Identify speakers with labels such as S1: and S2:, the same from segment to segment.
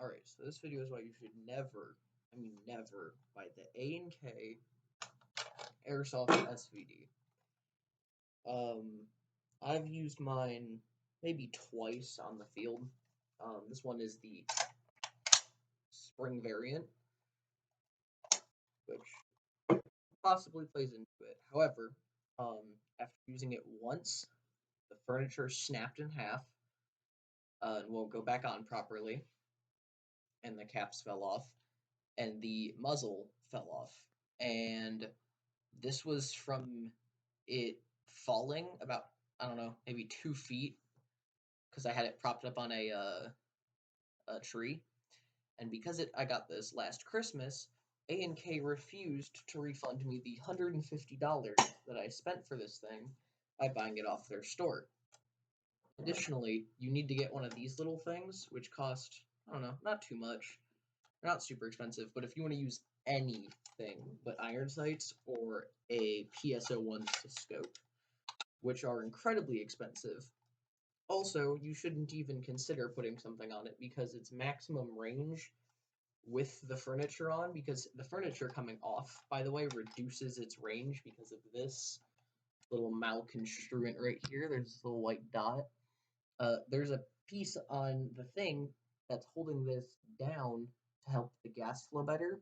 S1: Alright, so this video is why you should never, I mean never, buy the A&K airsoft SVD. I've used mine maybe twice on the field. This one is the spring variant, which possibly plays into it. However, after using it once, the furniture snapped in half and won't go back on properly, and the caps fell off, and the muzzle fell off. And this was from it falling about, I don't know, maybe 2 feet, because I had it propped up on a tree. And because I got this last Christmas, A&K refused to refund me the $150 that I spent for this thing by buying it off their store. Additionally, you need to get one of these little things, which cost, I don't know, not too much. They're not super expensive, but if you want to use anything but iron sights or a PSO1 scope, which are incredibly expensive. Also, you shouldn't even consider putting something on it because its maximum range with the furniture on, because the furniture coming off, by the way, reduces its range because of this little malconstruent right here. There's this little white dot. There's a piece on the thing that's holding this down to help the gas flow better,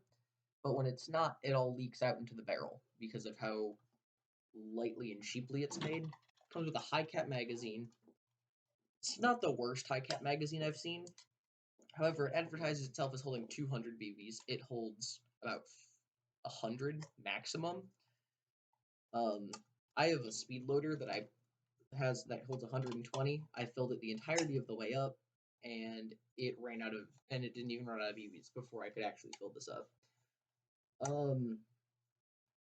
S1: but when it's not, it all leaks out into the barrel because of how lightly and cheaply it's made. It comes with a high cap magazine. It's not the worst high cap magazine I've seen. However, it advertises itself as holding 200 BBs. It holds about 100 maximum. I have a speed loader that holds 120. I filled it the entirety of the way up, and it didn't even run out of BBs before I could actually fill this up.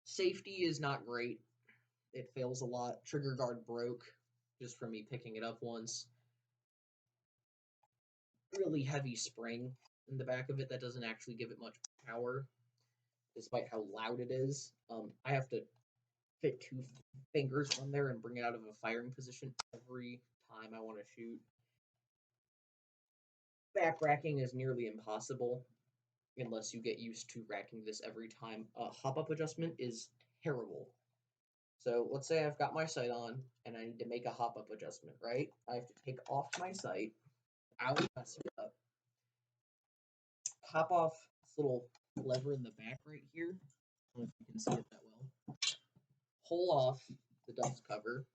S1: Safety is not great. It fails a lot. Trigger guard broke just from me picking it up once. Really heavy spring in the back of it that doesn't actually give it much power, despite how loud it is. I have to fit 2 fingers on there and bring it out of a firing position every time I want to shoot. Back racking is nearly impossible unless you get used to racking this every time. Hop-up adjustment is terrible. So let's say I've got my sight on and I need to make a hop-up adjustment, right? I have to take off my sight, mess it up, pop off this little lever in the back right here. I don't know if you can see it that well. Pull off the dust cover,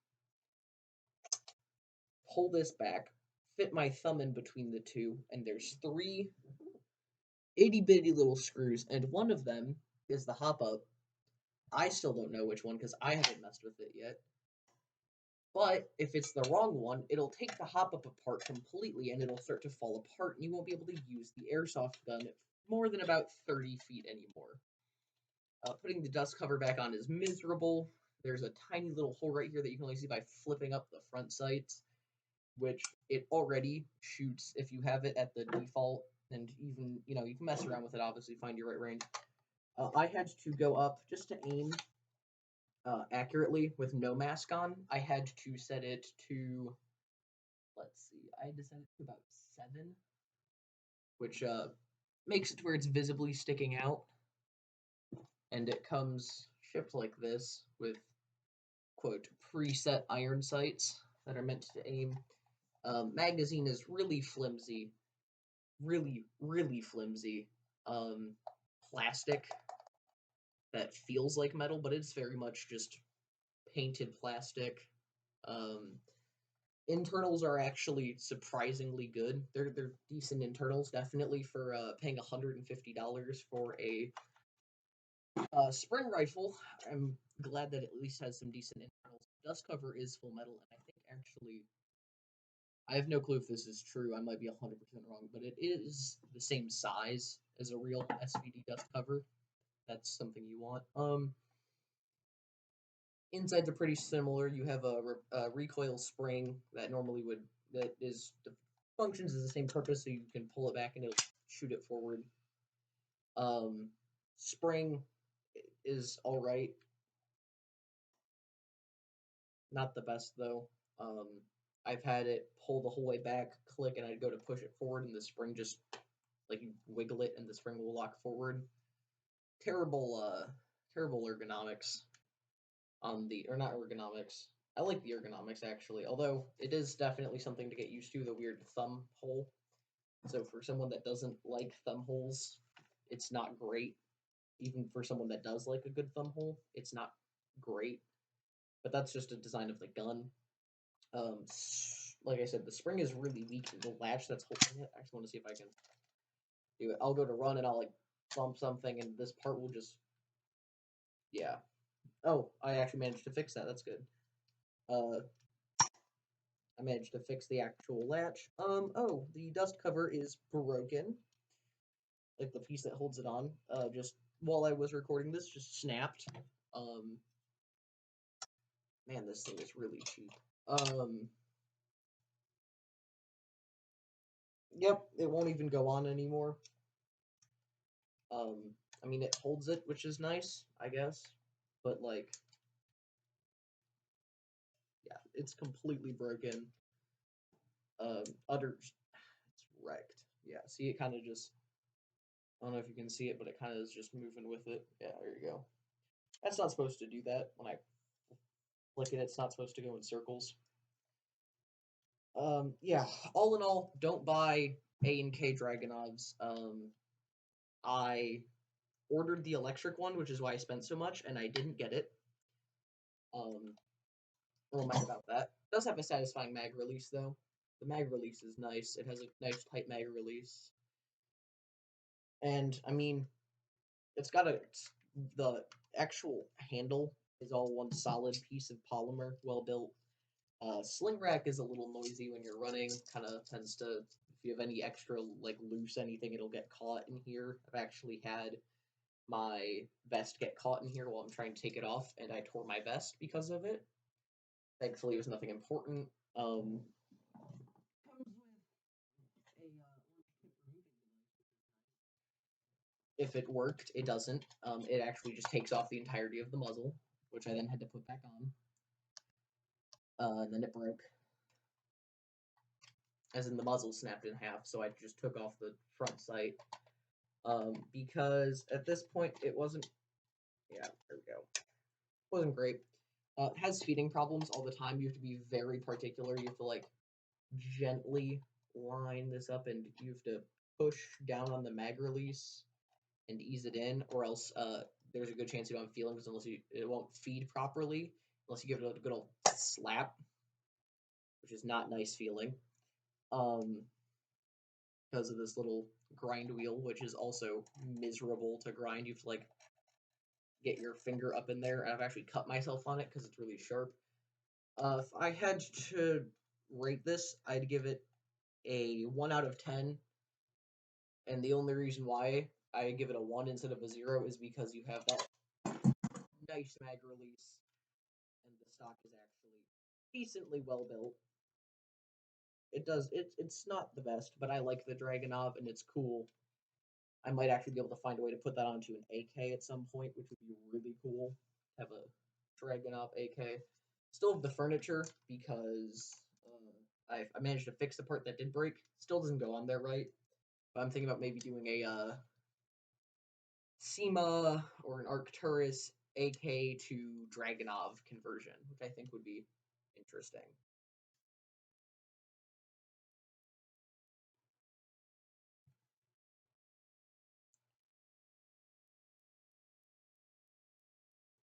S1: pull this back, fit my thumb in between the two, and there's 3 itty-bitty little screws, and one of them is the hop-up. I still don't know which one because I haven't messed with it yet. But if it's the wrong one, it'll take the hop-up apart completely, and it'll start to fall apart, and you won't be able to use the airsoft gun more than about 30 feet anymore. Putting the dust cover back on is miserable. There's a tiny little hole right here that you can only see by flipping up the front sights, which it already shoots if you have it at the default, and even, you can mess around with it, obviously, find your right range. I had to go up just to aim accurately with no mask on. I had to set it to, let's see, I had to set it to about 7, which makes it to where it's visibly sticking out. And it comes shipped like this with, quote, preset iron sights that are meant to aim. Magazine is really flimsy, really, really flimsy. Plastic that feels like metal, but it's very much just painted plastic. Internals are actually surprisingly good. They're decent internals, definitely, for paying $150 for a spring rifle. I'm glad that it at least has some decent internals. Dust cover is full metal, and I think actually, I have no clue if this is true. I might be 100% wrong, but it is the same size as a real SVD dust cover. That's something you want. Insides are pretty similar. You have a recoil spring that functions as the same purpose, so you can pull it back and it'll shoot it forward. Spring is all right. Not the best though. I've had it pull the whole way back, click, and I'd go to push it forward, and the spring just like you wiggle it and the spring will lock forward. Terrible, terrible ergonomics on the, or not ergonomics. I like the ergonomics actually, although it is definitely something to get used to, the weird thumb hole. So for someone that doesn't like thumb holes, it's not great. Even for someone that does like a good thumb hole, it's not great. But that's just a design of the gun. Like I said, the spring is really weak. The latch that's holding it. I actually want to see if I can do it. I'll go to run and I'll like bump something, and this part will just, yeah. Oh, I actually managed to fix that. That's good. I managed to fix the actual latch. Oh, the dust cover is broken. Like the piece that holds it on. Just while I was recording this, just snapped. Um, man, this thing is really cheap. Yep, it won't even go on anymore. I mean, it holds it, which is nice, I guess. But like, yeah, it's completely broken. It's wrecked. Yeah, see, it kind of just, I don't know if you can see it, but it kind of is just moving with it. Yeah, there you go. That's not supposed to do that. When I flick it, it's not supposed to go in circles. Yeah, all in all, don't buy A&K Dragunovs. I ordered the electric one, which is why I spent so much, and I didn't get it. A little mad about that. It does have a satisfying mag release, though. The mag release is nice. It has a nice tight mag release. And, I mean, it's got the actual handle is all one solid piece of polymer, well built. Sling rack is a little noisy when you're running. Kind of tends to, if you have any extra like loose anything, it'll get caught in here. I've actually had my vest get caught in here while I'm trying to take it off, and I tore my vest because of it. Thankfully, it was nothing important. Comes with a if it worked, it doesn't. It actually just takes off the entirety of the muzzle, which I then had to put back on. And then it broke, as in the muzzle snapped in half. So I just took off the front sight, because at this point it wasn't. Yeah, there we go. Wasn't great. It has feeding problems all the time. You have to be very particular. You have to like gently line this up, and you have to push down on the mag release and ease it in, or else there's a good chance you don't have feeling, because it won't feed properly unless you give it a good old slap, which is not nice feeling. Because of this little grind wheel, which is also miserable to grind. You have to like get your finger up in there. I've actually cut myself on it because it's really sharp. If I had to rate this, I'd give it a 1 out of 10. And the only reason why I give it a 1 instead of a 0 is because you have that nice mag release, and the stock is actually decently well built. It's not the best, but I like the Dragunov and it's cool. I might actually be able to find a way to put that onto an AK at some point, which would be really cool. Have a Dragunov AK. Still have the furniture because I managed to fix the part that did break. Still doesn't go on there right. But I'm thinking about maybe doing a SEMA or an Arcturus AK to Dragunov conversion, which I think would be interesting.